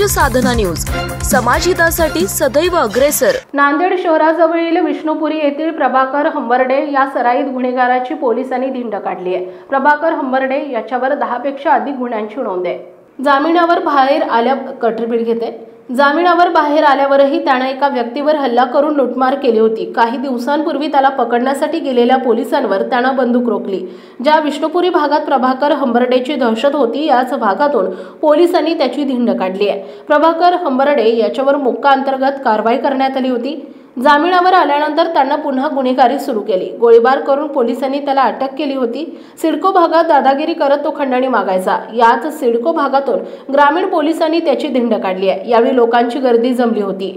साधना news, समाजहितासाठी सदैव अग्रेसर। नांदेड शहराजवळील विष्णुपुरी येथील प्रभाकर हंबर्डे या सराईत गुन्हेगाराची पोलिसांनी धिंड काढली आहे। प्रभाकर हंबर्डे याच्यावर 10 पेक्षा अधिक गुन्ह्यांची नोंद आहे। जामिनावर बाहेर आल्यावरही त्याने एका व्यक्तीवर हल्ला करून लुटमार केली होती। काही दिवसांपूर्वी त्याला पकडण्यासाठी गेलेल्या पोलिसांवर त्याने बंदूक रोखली। ज्या विष्णुपुरी भागात प्रभाकर हंबर्डेची दहशत होती, याच भागातून पोलिसांनी त्याची धिंड काढली आहे। प्रभाकर हंबर्डे याच्यावर मोक्का अंतर्गत कारवाई करण्यात आली होती। जामिनावर आल्यानंतर त्याने पुन्हा गुन्हेगारी सुरू केली। गोळीबार करून पोलिसांनी त्याला अटक केली होती। सिडको भागात दादागिरी करत तो खंडणी मागायचा। याच सिडको भागातून ग्रामीण पोलिसांनी त्याची धिंड काढली आहे। यावेळी लोकांची गर्दी जमली होती।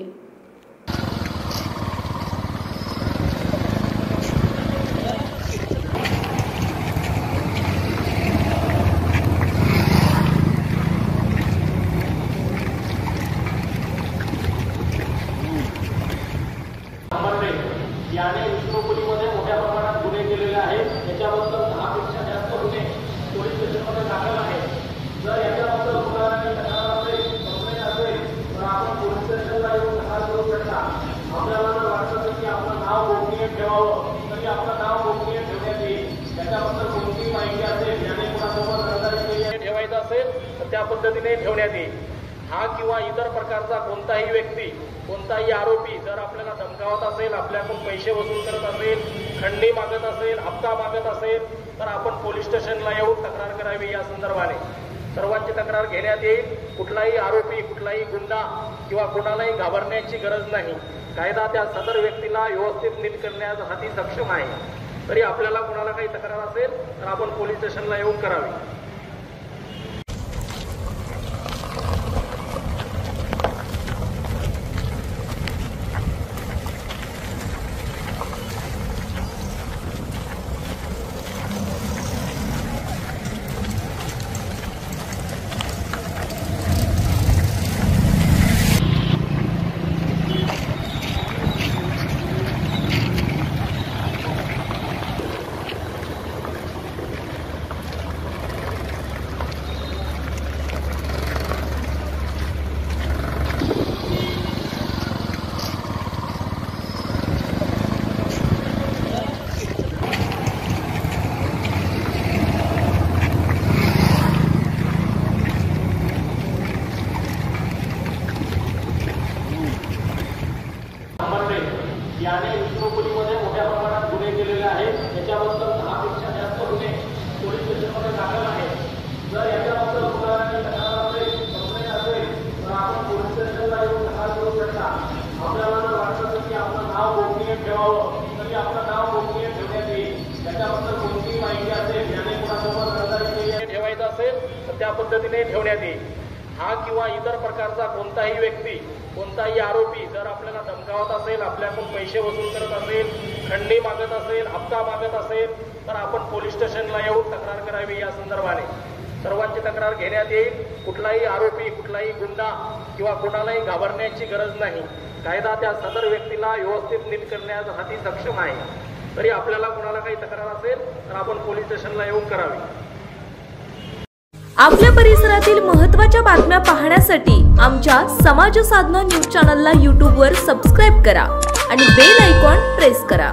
याने विष्णुपुरीमध्ये मोठ्या प्रमाणात गुन्हे केलेले आहेत। याच्याबद्दल 10 पेक्षा जास्त गुन्हे पोलीस स्टेशनमध्ये दाखल आहेत। जर याच्याबद्दल कुणालाही तक्रार असेल, कंप्लेंट असेल, तर आपण पोलीस स्टेशनला येऊन तक्रार करू शकता। आपल्याला जर वाटतं की आपलं नाव गोपनीय ठेवावं, तरी आपलं नाव गोपनीय ठेवण्यात येईल। त्याच्याबद्दल कोणतीही माहिती असेल, याने कोणासोबत रहदारी ठेवायचं असेल तर त्या पद्धतीने ठेवण्यात येईल। हा किंवा इतर प्रकारचा कोणताही व्यक्ती, कोणताही आरोपी जर आपल्याला धमकावत असेल, आपल्याकडून पैसे वसूल करत असेल, खंडणी मागत असेल, हप्ता मागत असेल, तर आपण पोलीस स्टेशनला येऊन तक्रार करावी। या संदर्भाने सर्वांची तक्रार घेण्यात येईल। कुठलाही आरोपी, कुठलाही गुंडा किंवा कोणालाही घाबरण्याची गरज नाही। कायदा त्या सदर व्यक्तीला व्यवस्थित नीट करण्यासाठी सक्षम आहे। तरी आपल्याला कोणाला काही तक्रार असेल तर आपण पोलीस स्टेशनला येऊन करावी। याने विष्णुपुरीमध्ये मोठ्या प्रमाणात गुन्हे केलेले आहेत। याच्याबद्दल 10 पेक्षा जास्त गुन्हे पोलीस स्टेशनमध्ये दाखल आहेत। जर याच्याबद्दल कुणालाही तक्रार असेल, कंप्लेंट असेल, तर आपण पोलीस स्टेशनला येऊन तक्रार करू शकता। आपल्याला जर वाटतं की आपलं नाव गोपनीय ठेवावं, तरी आपलं नाव गोपनीय ठेवण्यात येईल। त्याच्याबद्दल कोणतीही माहिती असेल, याने कोणासोबत रहदारी ठेवायचं असेल तर त्या पद्धतीने ठेवण्यात येईल। हा किंवा इतर प्रकारचा कोणताही व्यक्ती, कोणताही आरोपी जर आपल्याला धमकावत असेल, आपल्याकडून पैसे वसूल करत असेल, खंडणी मागत असेल, हप्ता मागत असेल, तर आपण पोलीस स्टेशनला येऊन तक्रार करावी। या संदर्भाने सर्वांची तक्रार घेण्यात येईल। कुठलाही आरोपी, कुठलाही गुंडा किंवा कोणालाही घाबरण्याची गरज नाही। कायदा त्या सदर व्यक्तीला व्यवस्थित नीट करण्यासाठी सक्षम आहे। तरी आपल्याला कोणाला काही तक्रार असेल तर आपण पोलीस स्टेशनला येऊन करावी। आपल्या परिसरातील महत्त्वाच्या बातम्या पाहण्यासाठी आमच्या समाज साधना न्यूज चॅनलला YouTube वर सबस्क्राइब करा आणि बेल आयकॉन प्रेस करा।